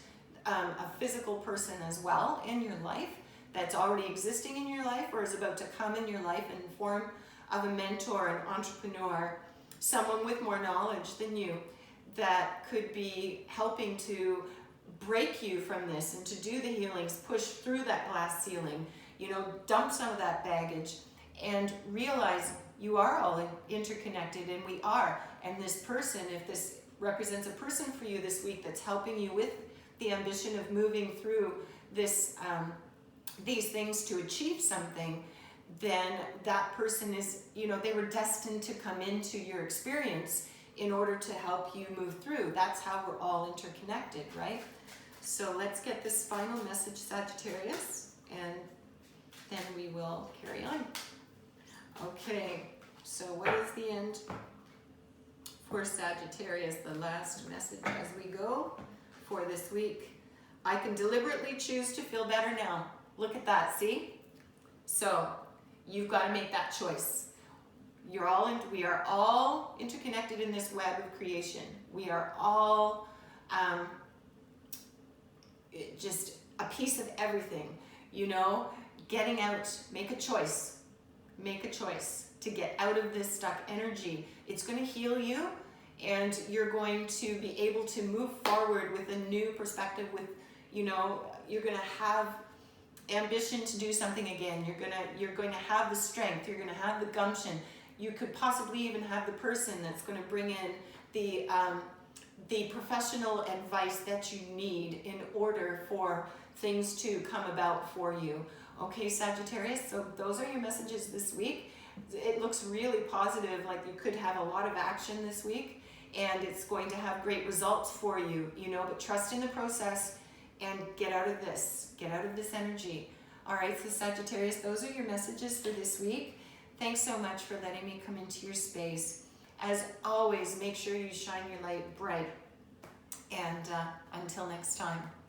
a physical person as well in your life that's already existing in your life or is about to come in your life in the form of a mentor, an entrepreneur, someone with more knowledge than you that could be helping to break you from this and to do the healings, push through that glass ceiling, you know, dump some of that baggage and realize you are all interconnected, and we are. And this person, if this represents a person for you this week that's helping you with the ambition of moving through this, these things to achieve something, then that person is, you know, they were destined to come into your experience in order to help you move through. That's how we're all interconnected, right? So let's get this final message, Sagittarius, and then we will carry on. Okay, so what is the end for Sagittarius? The last message as we go for this week. I can deliberately choose to feel better now. Look at that, see? So you've got to make that choice. We are all interconnected in this web of creation. We are all just a piece of everything, you know? Getting out, make a choice to get out of this stuck energy. It's going to heal you, and you're going to be able to move forward with a new perspective, with, you know, you're going to have ambition to do something again. You're going to have the strength, you're going to have the gumption. You could possibly even have the person that's going to bring in the professional advice that you need in order for things to come about for you. Okay, Sagittarius, so those are your messages this week. It looks really positive, like you could have a lot of action this week, and it's going to have great results for you, you know, but trust in the process and get out of this energy. All right, so Sagittarius, those are your messages for this week. Thanks so much for letting me come into your space. As always, make sure you shine your light bright. And until next time.